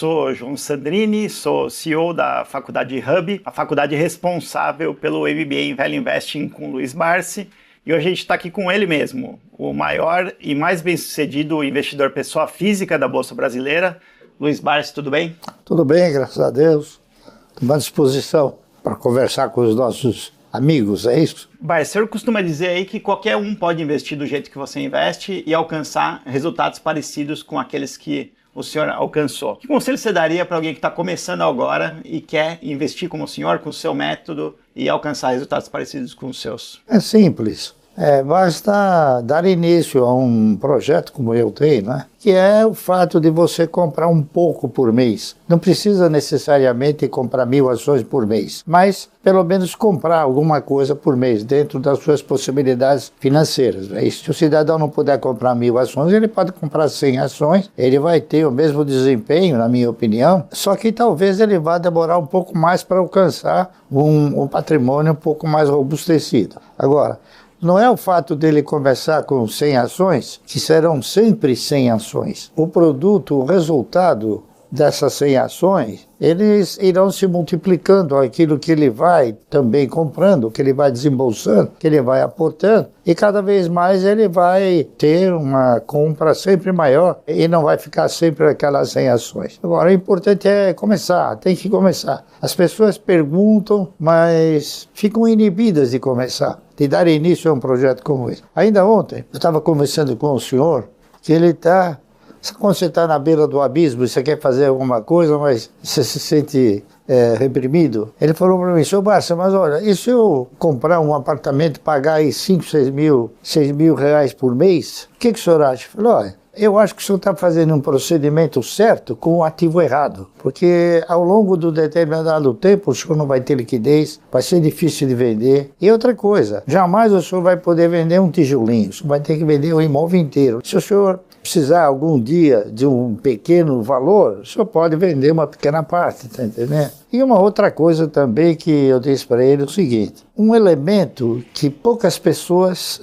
sou João Sandrini, sou CEO da Faculdade Hub, a faculdade responsável pelo MBA em Value Investing com o Luiz Barsi. E hoje a gente está aqui com ele mesmo, o maior e mais bem-sucedido investidor pessoa física da Bolsa Brasileira. Luiz Barsi, tudo bem? Tudo bem, graças a Deus. Estou à disposição para conversar com os nossos amigos, é isso? Barsi, o senhor costuma dizer aí que qualquer um pode investir do jeito que você investe e alcançar resultados parecidos com aqueles que o senhor alcançou. Que conselho você daria para alguém que está começando agora e quer investir como o senhor, com o seu método e alcançar resultados parecidos com os seus? É simples. Basta dar início a um projeto como eu tenho, né? Que é o fato de você comprar um pouco por mês. Não precisa necessariamente comprar 1000 ações por mês, mas pelo menos comprar alguma coisa por mês dentro das suas possibilidades financeiras. E se o cidadão não puder comprar 1000 ações, ele pode comprar 100 ações, ele vai ter o mesmo desempenho, na minha opinião, só que talvez ele vá demorar um pouco mais para alcançar um patrimônio um pouco mais robustecido. Agora, não é o fato dele começar com 100 ações, que serão sempre 100 ações. O produto, o resultado dessas 100 ações, eles irão se multiplicando aquilo que ele vai também comprando, que ele vai desembolsando, que ele vai aportando, e cada vez mais ele vai ter uma compra sempre maior e não vai ficar sempre aquelas 100 ações. Agora, o importante é começar, tem que começar. As pessoas perguntam, mas ficam inibidas de começar, de dar início a um projeto como esse. Ainda ontem, eu estava conversando com o senhor, que ele está... Quando você está na beira do abismo, você quer fazer alguma coisa, mas você se sente reprimido. Ele falou para mim, senhor Barsi, mas olha, e se eu comprar um apartamento e pagar aí 5, 6 mil reais por mês, o que o senhor acha? Eu falei, olha, eu acho que o senhor está fazendo um procedimento certo com o ativo errado, porque ao longo do determinado tempo o senhor não vai ter liquidez, vai ser difícil de vender. E outra coisa, jamais o senhor vai poder vender um tijolinho, o senhor vai ter que vender o imóvel inteiro. Se o senhor precisar algum dia de um pequeno valor, o senhor pode vender uma pequena parte, tá entendendo? E uma outra coisa também que eu disse para ele é o seguinte, um elemento que poucas pessoas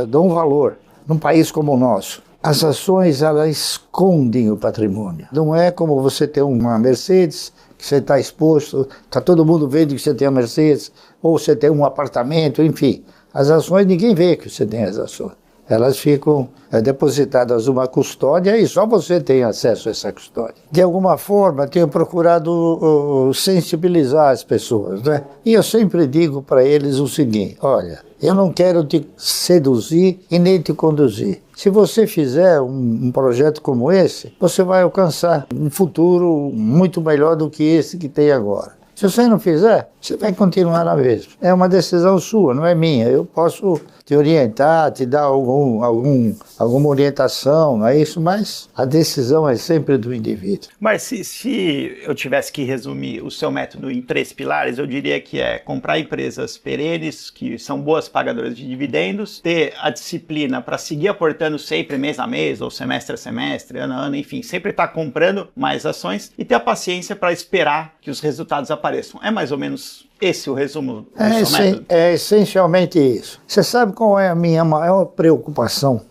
dão valor num país como o nosso. As ações, elas escondem o patrimônio. Não é como você ter uma Mercedes, que você está exposto, está todo mundo vendo que você tem a Mercedes, ou você tem um apartamento, enfim. As ações, ninguém vê que você tem as ações. Elas ficam depositadas numa custódia e só você tem acesso a essa custódia. De alguma forma, tenho procurado sensibilizar as pessoas, né? E eu sempre digo para eles o seguinte, olha, eu não quero te seduzir e nem te conduzir. Se você fizer um projeto como esse, você vai alcançar um futuro muito melhor do que esse que tem agora. Se você não fizer, você vai continuar na mesma. É uma decisão sua, não é minha. Eu posso te orientar, te dar alguma orientação, não é isso? Mas a decisão é sempre do indivíduo. Mas se eu tivesse que resumir o seu método em 3 pilares, eu diria que é comprar empresas perenes, que são boas pagadoras de dividendos, ter a disciplina para seguir aportando sempre mês a mês, ou semestre a semestre, ano a ano, enfim, sempre estar comprando mais ações e ter a paciência para esperar que os resultados apareçam. É mais ou menos esse o resumo do seu método? É essencialmente isso. Você sabe qual é a minha maior preocupação?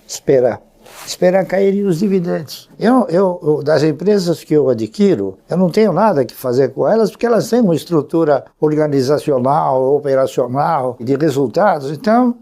Esperar caírem os dividendos. Eu, das empresas que eu adquiro, eu não tenho nada que fazer com elas, porque elas têm uma estrutura organizacional, operacional, de resultados. Então,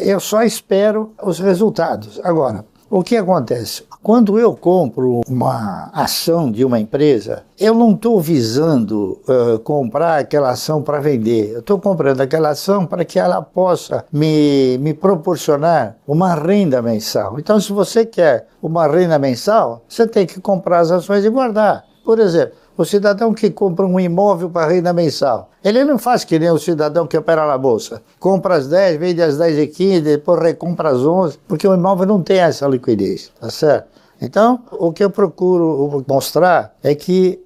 eu só espero os resultados. Agora, o que acontece? Quando eu compro uma ação de uma empresa, eu não estou visando comprar aquela ação para vender. Eu estou comprando aquela ação para que ela possa me proporcionar uma renda mensal. Então, se você quer uma renda mensal, você tem que comprar as ações e guardar. Por exemplo, o cidadão que compra um imóvel para renda mensal, ele não faz que nem o cidadão que opera na bolsa. Compra às 10, vende às 10h15, depois recompra às 11, porque o imóvel não tem essa liquidez, tá certo? Então, o que eu procuro mostrar é que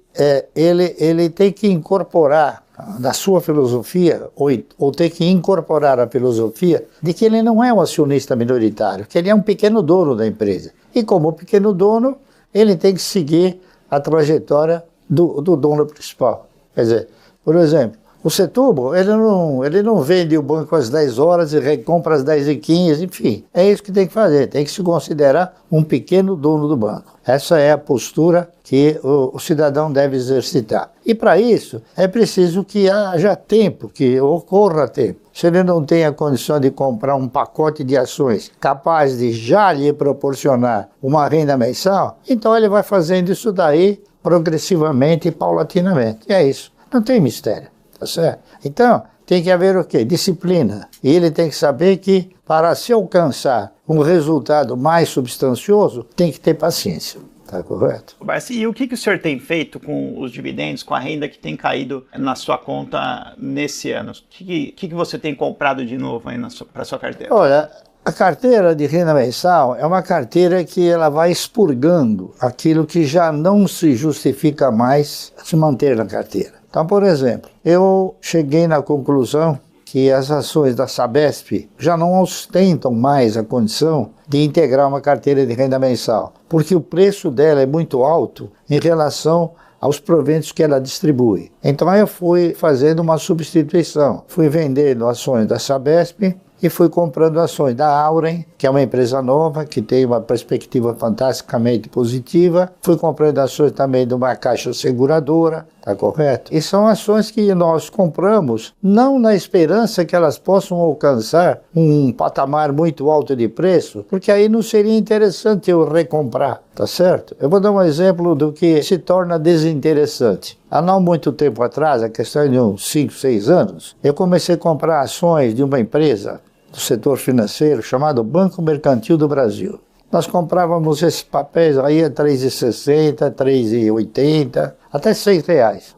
ele tem que incorporar da sua filosofia, ou tem que incorporar a filosofia de que ele não é um acionista minoritário, que ele é um pequeno dono da empresa. E como pequeno dono, ele tem que seguir a trajetória do dono principal. Quer dizer, por exemplo, O Setúbal, ele não vende o banco às 10 horas e recompra às 10h15, enfim. É isso que tem que fazer, tem que se considerar um pequeno dono do banco. Essa é a postura que o cidadão deve exercitar. E para isso, é preciso que haja tempo, que ocorra tempo. Se ele não tem a condição de comprar um pacote de ações capaz de já lhe proporcionar uma renda mensal, então ele vai fazendo isso daí progressivamente e paulatinamente. E é isso, não tem mistério. Tá certo? Então, tem que haver o quê? Disciplina. E ele tem que saber que, para se alcançar um resultado mais substancioso, tem que ter paciência. Tá correto? Barsi, e o que o senhor tem feito com os dividendos, com a renda que tem caído na sua conta nesse ano? O que você tem comprado de novo aí para sua carteira? Olha, a carteira de renda mensal é uma carteira que ela vai expurgando aquilo que já não se justifica mais se manter na carteira. Então, por exemplo, eu cheguei na conclusão que as ações da Sabesp já não ostentam mais a condição de integrar uma carteira de renda mensal, porque o preço dela é muito alto em relação aos proventos que ela distribui. Então eu fui fazendo uma substituição, fui vendendo ações da Sabesp e fui comprando ações da Auren, que é uma empresa nova, que tem uma perspectiva fantasticamente positiva. Fui comprando ações também de uma caixa seguradora, tá correto? E são ações que nós compramos não na esperança que elas possam alcançar um patamar muito alto de preço, porque aí não seria interessante eu recomprar, tá certo? Eu vou dar um exemplo do que se torna desinteressante. Há não muito tempo atrás, a questão de uns 5, 6 anos, eu comecei a comprar ações de uma empresa do setor financeiro chamado Banco Mercantil do Brasil. Nós comprávamos esses papéis aí a R$ 3,60, R$ 3,80, até R$ 6.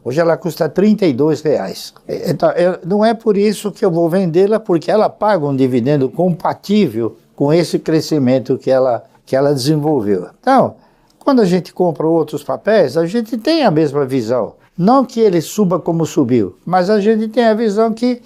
Hoje ela custa R$ 32. Então, não é por isso que eu vou vendê-la, porque ela paga um dividendo compatível com esse crescimento que ela desenvolveu. Então, quando a gente compra outros papéis, a gente tem a mesma visão. Não que ele suba como subiu, mas a gente tem a visão que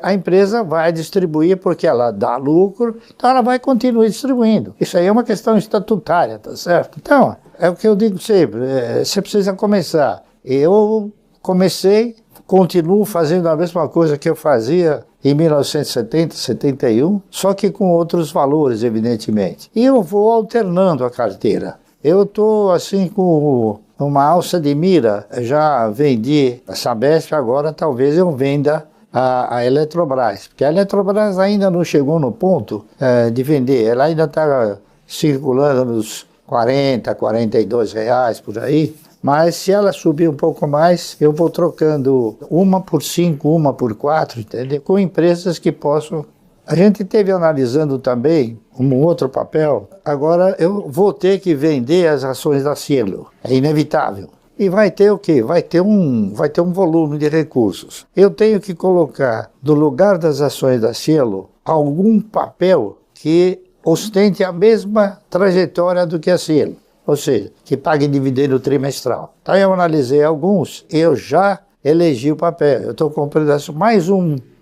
a empresa vai distribuir porque ela dá lucro, então ela vai continuar distribuindo. Isso aí é uma questão estatutária, tá certo? Então, é o que eu digo sempre, você precisa começar. Eu comecei, continuo fazendo a mesma coisa que eu fazia em 1970, 71, só que com outros valores, evidentemente. E eu vou alternando a carteira. Eu estou assim com uma alça de mira, já vendi a Sabesp, agora talvez eu venda a Eletrobras, porque a Eletrobras ainda não chegou no ponto de vender, ela ainda está circulando nos 40, 42 reais por aí, mas se ela subir um pouco mais, eu vou trocando uma por 5, uma por 4, entendeu? Com empresas que possam. A gente teve analisando também um outro papel. Agora eu vou ter que vender as ações da Cielo. É inevitável. E vai ter o quê? Vai ter um volume de recursos. Eu tenho que colocar, no lugar das ações da Cielo, algum papel que ostente a mesma trajetória do que a Cielo. Ou seja, que pague dividendo trimestral. Então eu analisei alguns, eu já elegi o papel. Eu estou comprando ações,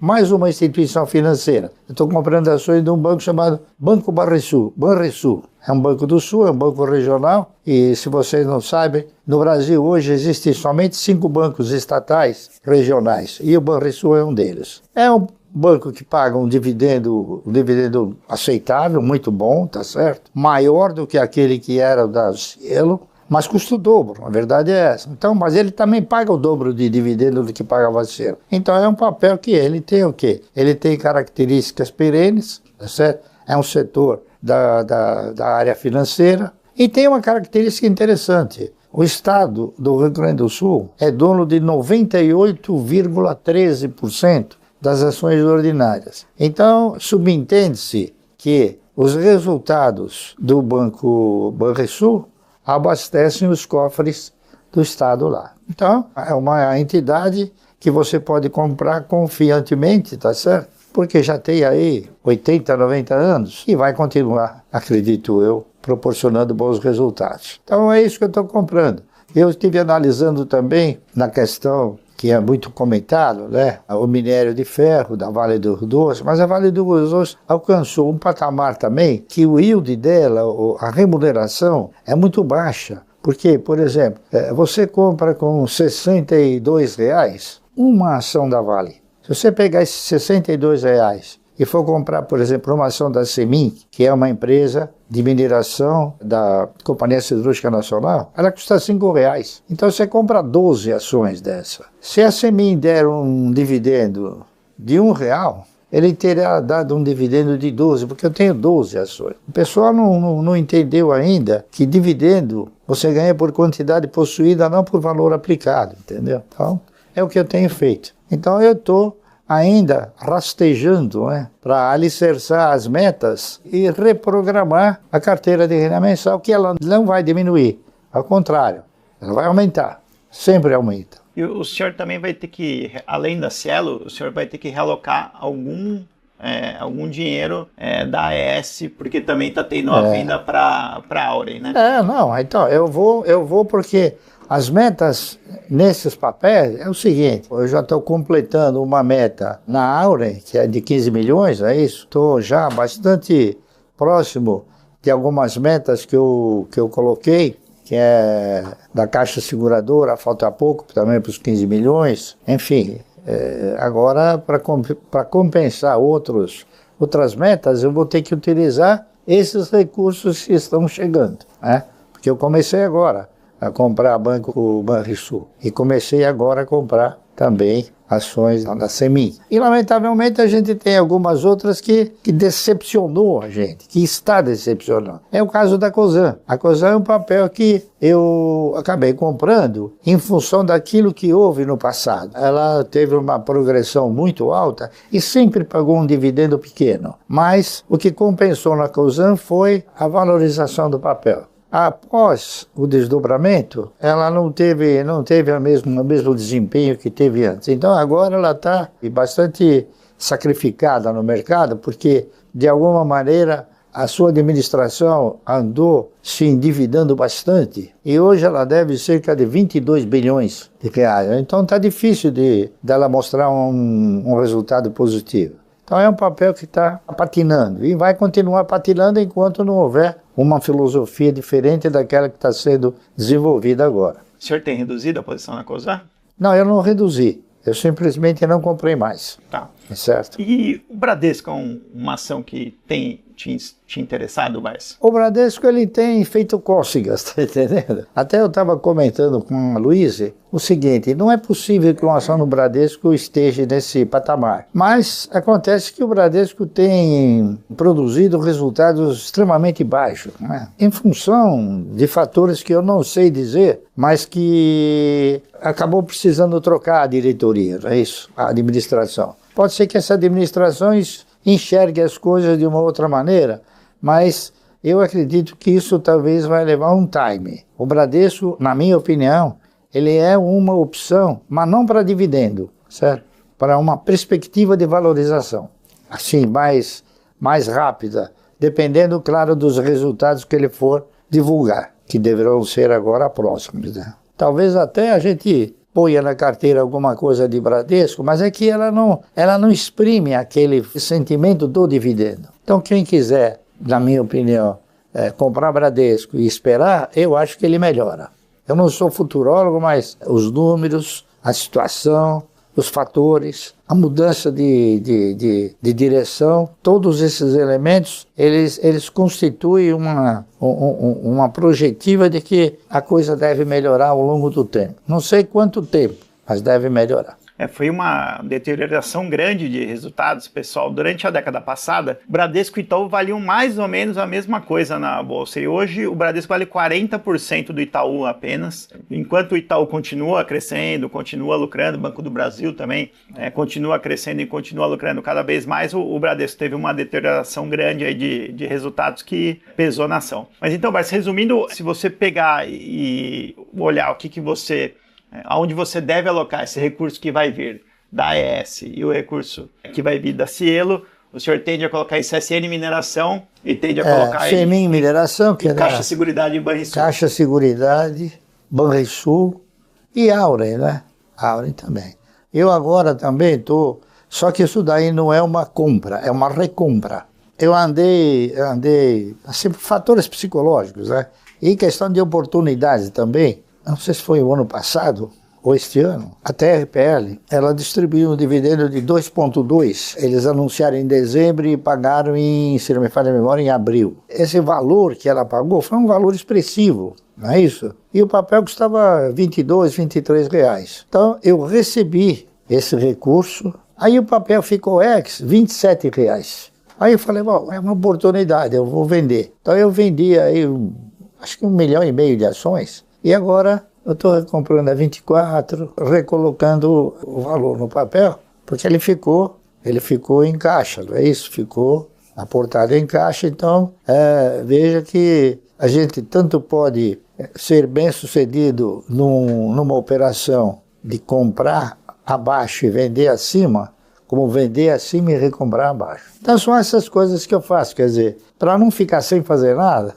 mais uma instituição financeira. Eu estou comprando ações de um banco chamado Banco Banrisul. Banrisul é um banco do Sul, é um banco regional. E se vocês não sabem, no Brasil hoje existem somente 5 bancos estatais regionais. E o Banrisul é um deles. É um banco que paga um dividendo aceitável, muito bom, tá certo? Maior do que aquele que era da Cielo. Mas custa o dobro, a verdade é essa. Então, mas ele também paga o dobro de dividendo do que pagava a Cielo. Então é um papel que ele tem o quê? Ele tem características perenes, tá certo? É um setor da área financeira e tem uma característica interessante. O Estado do Rio Grande do Sul é dono de 98,13% das ações ordinárias. Então, subentende-se que os resultados do Banco Banrisul abastecem os cofres do Estado lá. Então, é uma entidade que você pode comprar confiantemente, tá certo? Porque já tem aí 80, 90 anos e vai continuar, acredito eu, proporcionando bons resultados. Então, é isso que eu estou comprando. Eu estive analisando também na questão que é muito comentado, né? O minério de ferro da Vale do Rio Doce, mas a Vale do Rio Doce alcançou um patamar também que o yield dela, a remuneração, é muito baixa. Porque, por exemplo, você compra com R$ 62 uma ação da Vale. Se você pegar esses R$ 62 e for comprar, por exemplo, uma ação da Semin, que é uma empresa de mineração da Companhia Siderúrgica Nacional, ela custa R$ 5. Então você compra 12 ações dessa. Se a Semin der um dividendo de R$ 1, ele terá dado um dividendo de 12, porque eu tenho 12 ações. O pessoal não entendeu ainda que dividendo você ganha por quantidade possuída, não por valor aplicado, entendeu? Então, é o que eu tenho feito. Então, eu estou ainda rastejando, para alicerçar as metas e reprogramar a carteira de renda mensal, que ela não vai diminuir. Ao contrário, ela vai aumentar. Sempre aumenta. E o senhor também vai ter que, além da Cielo, o senhor vai ter que realocar algum dinheiro da AES, porque também está tendo a venda para a Auren, né? Não, então, eu vou porque as metas nesses papéis é o seguinte, eu já estou completando uma meta na Auren, que é de 15 milhões, é isso? Estou já bastante próximo de algumas metas que eu coloquei, que é da Caixa Seguradora, falta pouco também para os 15 milhões. Enfim, agora para compensar outras metas, eu vou ter que utilizar esses recursos que estão chegando, né? Porque eu comecei agora a comprar Banco Banrisul e comecei agora a comprar também ações da Semin. E, lamentavelmente, a gente tem algumas outras que decepcionou a gente, que está decepcionando. É o caso da Cosan. A Cosan é um papel que eu acabei comprando em função daquilo que houve no passado. Ela teve uma progressão muito alta e sempre pagou um dividendo pequeno. Mas o que compensou na Cosan foi a valorização do papel. Após o desdobramento, ela não teve o mesmo desempenho que teve antes. Então agora ela está bastante sacrificada no mercado, porque de alguma maneira a sua administração andou se endividando bastante e hoje ela deve cerca de 22 bilhões de reais. Então está difícil dela mostrar um resultado positivo. Então é um papel que está patinando e vai continuar patinando enquanto não houver uma filosofia diferente daquela que está sendo desenvolvida agora. O senhor tem reduzido a posição na Cosan? Não, eu não reduzi. Eu simplesmente não comprei mais. Tá. Certo? E o Bradesco é uma ação que tem te interessado mais? O Bradesco, ele tem feito cócegas, tá entendendo? Até eu estava comentando com a Luísa o seguinte, não é possível que uma ação no Bradesco esteja nesse patamar. Mas acontece que o Bradesco tem produzido resultados extremamente baixos, né? Em função de fatores que eu não sei dizer, mas que acabou precisando trocar a diretoria, não é isso? A administração. Pode ser que essa administração enxergue as coisas de uma outra maneira, mas eu acredito que isso talvez vai levar um time. O Bradesco, na minha opinião, ele é uma opção, mas não para dividendo, certo? Para uma perspectiva de valorização, assim, mais rápida, dependendo, claro, dos resultados que ele for divulgar, que deverão ser agora próximos, né? Talvez até a gente ponha na carteira alguma coisa de Bradesco, mas é que ela não exprime aquele sentimento do dividendo. Então, quem quiser, na minha opinião, comprar Bradesco e esperar, eu acho que ele melhora. Eu não sou futurólogo, mas os números, a situação, os fatores, a mudança de direção, todos esses elementos, eles constituem uma projetiva de que a coisa deve melhorar ao longo do tempo. Não sei quanto tempo, mas deve melhorar. Foi uma deterioração grande de resultados, pessoal. Durante a década passada, Bradesco e Itaú valiam mais ou menos a mesma coisa na bolsa. E hoje o Bradesco vale 40% do Itaú apenas. Enquanto o Itaú continua crescendo, continua lucrando, o Banco do Brasil também continua crescendo e continua lucrando cada vez mais, o Bradesco teve uma deterioração grande aí de resultados que pesou na ação. Mas então, Barça, resumindo, se você pegar e olhar o que você... aonde você deve alocar esse recurso que vai vir da AES e o recurso que vai vir da Cielo, o senhor tende a colocar em CSN Mineração e tende a colocar Semin Mineração, que é Caixa Seguridade e Banrisul. Caixa Seguridade, Banrisul e Auren, né? Auren também. Eu agora também estou, só que isso daí não é uma compra, é uma recompra. Eu andei assim, por fatores psicológicos, né? E questão de oportunidade também. Não sei se foi o ano passado ou este ano, a TRPL, ela distribuiu um dividendo de 2,2. Eles anunciaram em dezembro e pagaram se não me falha a memória, em abril. Esse valor que ela pagou foi um valor expressivo, não é isso? E o papel custava 22, 23 reais. Então eu recebi esse recurso, aí o papel ficou 27 reais. Aí eu falei, bom, é uma oportunidade, eu vou vender. Então eu vendi aí, acho que 1,5 milhão de ações, e agora eu estou comprando a 24, recolocando o valor no papel, porque ele ficou em caixa, não é isso? Ficou aportado em caixa, então veja que a gente tanto pode ser bem sucedido numa operação de comprar abaixo e vender acima, como vender acima e recomprar abaixo. Então são essas coisas que eu faço, quer dizer, para não ficar sem fazer nada,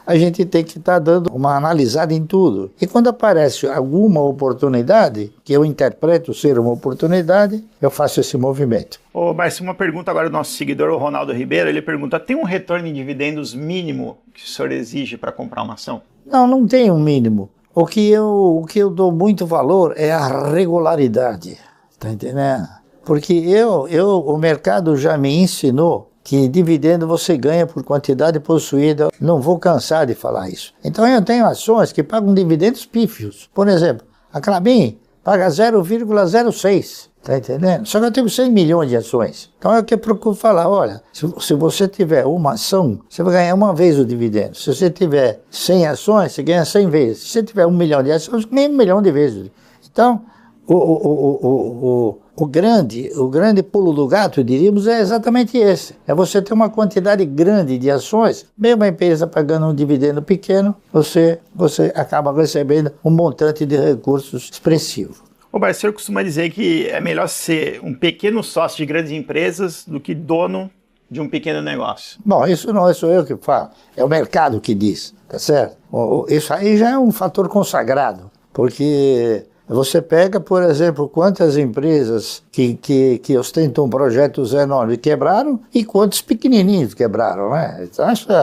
a gente tem que estar dando uma analisada em tudo. E quando aparece alguma oportunidade, que eu interpreto ser uma oportunidade, eu faço esse movimento. Ô, Márcio, uma pergunta agora do nosso seguidor, o Ronaldo Ribeiro, ele pergunta, tem um retorno em dividendos mínimo que o senhor exige para comprar uma ação? Não tem um mínimo. O que eu dou muito valor é a regularidade, tá entendendo? Porque o mercado já me ensinou que dividendo você ganha por quantidade possuída. Não vou cansar de falar isso. Então eu tenho ações que pagam dividendos pífios. Por exemplo, a Klabin paga 0,06. Tá entendendo? Só que eu tenho 100 milhões de ações. Então é o que eu procuro falar, olha, se você tiver uma ação, você vai ganhar uma vez o dividendo. Se você tiver 100 ações, você ganha 100 vezes. Se você tiver 1 milhão de ações, você ganha 1 milhão de vezes. Então, o grande pulo do gato, diríamos, é exatamente esse. É você ter uma quantidade grande de ações, mesmo a empresa pagando um dividendo pequeno, você acaba recebendo um montante de recursos expressivo. O Márcio costuma dizer que é melhor ser um pequeno sócio de grandes empresas do que dono de um pequeno negócio. Bom, isso não sou eu que falo, é o mercado que diz, tá certo? Isso aí já é um fator consagrado, porque você pega, por exemplo, quantas empresas que ostentam projetos enormes quebraram e quantos pequenininhos quebraram, né?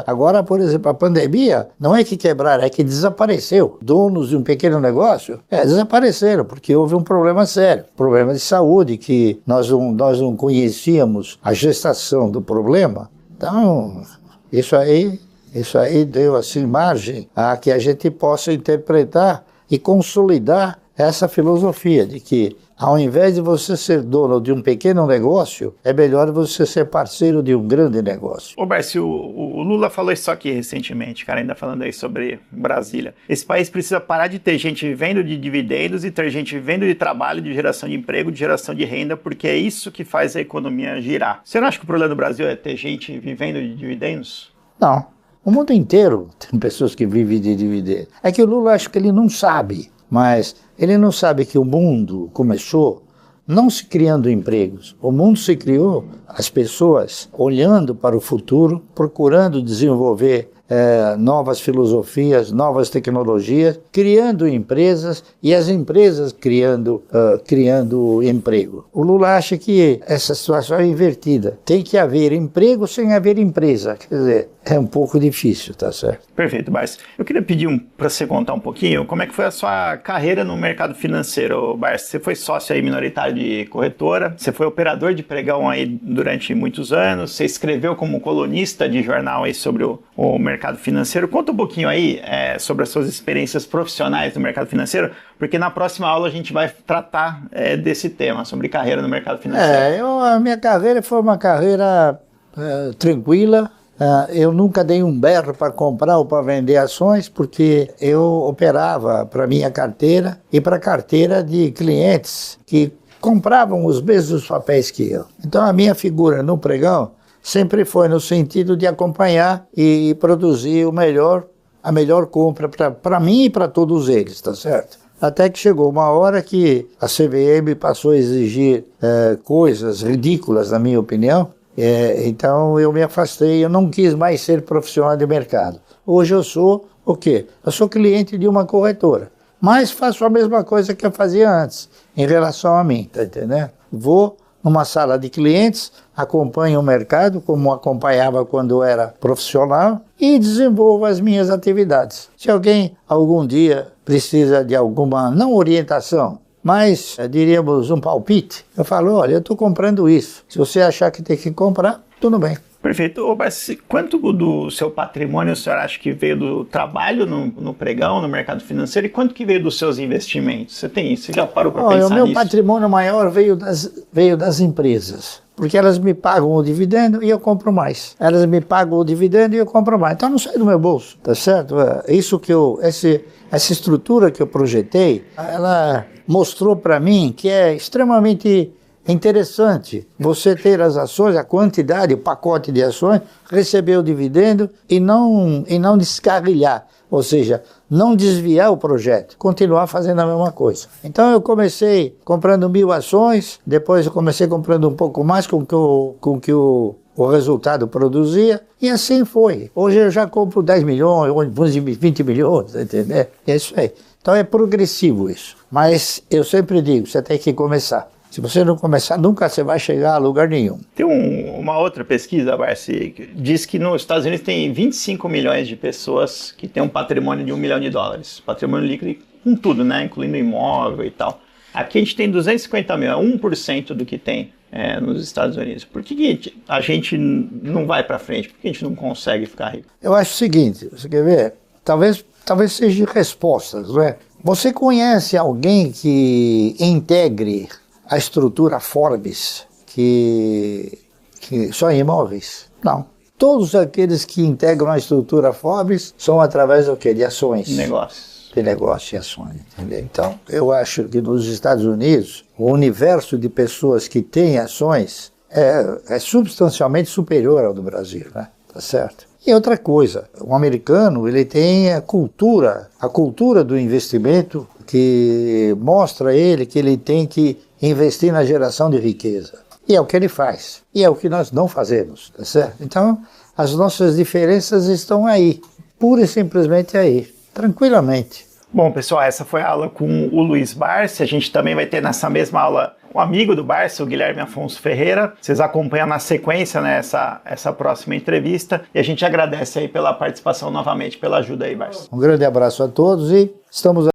Agora, por exemplo, a pandemia não é que quebraram, é que desapareceu. Donos de um pequeno negócio desapareceram, porque houve um problema sério, problema de saúde, que nós não conhecíamos a gestação do problema. Então, isso aí deu assim margem a que a gente possa interpretar e consolidar essa filosofia de que, ao invés de você ser dono de um pequeno negócio, é melhor você ser parceiro de um grande negócio. Ô, Márcio, o Lula falou isso aqui recentemente, cara, ainda falando aí sobre Brasília. Esse país precisa parar de ter gente vivendo de dividendos e ter gente vivendo de trabalho, de geração de emprego, de geração de renda, porque é isso que faz a economia girar. Você não acha que o problema do Brasil é ter gente vivendo de dividendos? Não. O mundo inteiro tem pessoas que vivem de dividendos. É que o Lula, acho que ele não sabe. Mas ele não sabe que o mundo começou não se criando empregos. O mundo se criou, as pessoas olhando para o futuro, procurando desenvolver novas filosofias, novas tecnologias, criando empresas e as empresas criando emprego. O Lula acha que essa situação é invertida. Tem que haver emprego sem haver empresa. Quer dizer, é um pouco difícil, tá certo? Perfeito, Barça. Eu queria pedir para você contar um pouquinho como é que foi a sua carreira no mercado financeiro, Barça. Você foi sócio aí minoritário de corretora, você foi operador de pregão aí durante muitos anos, você escreveu como colunista de jornal aí sobre o mercado financeiro. Conta um pouquinho aí sobre as suas experiências profissionais no mercado financeiro, porque na próxima aula a gente vai tratar desse tema, sobre carreira no mercado financeiro. A minha carreira foi uma carreira tranquila. Eu nunca dei um berro para comprar ou para vender ações, porque eu operava para minha carteira e para a carteira de clientes que compravam os mesmos papéis que eu. Então a minha figura no pregão sempre foi no sentido de acompanhar e produzir a melhor compra para mim e para todos eles, tá certo? Até que chegou uma hora que a CVM passou a exigir coisas ridículas, na minha opinião. Então eu me afastei, eu não quis mais ser profissional de mercado. Hoje eu sou o quê? Eu sou cliente de uma corretora, mas faço a mesma coisa que eu fazia antes, em relação a mim, tá entendendo? Vou numa sala de clientes, acompanho o mercado, como acompanhava quando era profissional, e desenvolvo as minhas atividades. Se alguém algum dia precisa de alguma, não orientação, Mas, diríamos, um palpite. Eu falo, olha, eu estou comprando isso. Se você achar que tem que comprar, tudo bem. Perfeito. Ô, Barsi, quanto do seu patrimônio o senhor acha que veio do trabalho no pregão, no mercado financeiro, e quanto que veio dos seus investimentos? Você já parou para pensar nisso? O meu patrimônio maior veio das empresas, porque elas me pagam o dividendo e eu compro mais. Elas me pagam o dividendo e eu compro mais. Então não sai do meu bolso, tá certo? Isso que essa estrutura que eu projetei, ela mostrou para mim que é extremamente interessante você ter as ações, a quantidade, o pacote de ações, receber o dividendo e não descarrilhar, ou seja, não desviar o projeto, continuar fazendo a mesma coisa. Então eu comecei comprando 1.000 ações, depois eu comecei comprando um pouco mais com que o resultado produzia, e assim foi. Hoje eu já compro 10 milhões, 20 milhões, entendeu? É isso aí. Então é progressivo isso. Mas eu sempre digo, você tem que começar. Se você não começar, nunca você vai chegar a lugar nenhum. Tem uma outra pesquisa, Barsi, que diz que nos Estados Unidos tem 25 milhões de pessoas que têm um patrimônio de $1 milhão. Patrimônio líquido com tudo, né? Incluindo imóvel e tal. Aqui a gente tem 250 mil, é 1% do que tem nos Estados Unidos. Por que a gente não vai para frente? Por que a gente não consegue ficar rico? Eu acho o seguinte, você quer ver? Talvez seja de respostas, não é? Você conhece alguém que integre a estrutura Forbes, que só em imóveis? Não. Todos aqueles que integram a estrutura Forbes são através do quê? De ações. Negócios. De negócio e ações, entendeu? Então, eu acho que nos Estados Unidos, o universo de pessoas que têm ações é substancialmente superior ao do Brasil, né? Tá certo? E outra coisa, o americano, ele tem a cultura do investimento que mostra ele que ele tem que investir na geração de riqueza. E é o que ele faz. E é o que nós não fazemos, tá certo? Então, as nossas diferenças estão aí, pura e simplesmente aí, tranquilamente. Bom, pessoal, essa foi a aula com o Luiz Barsi. A gente também vai ter nessa mesma aula um amigo do Barsi, o Guilherme Afonso Ferreira. Vocês acompanham na sequência, né, essa próxima entrevista. E a gente agradece aí pela participação novamente, pela ajuda aí, Barsi. Um grande abraço a todos e estamos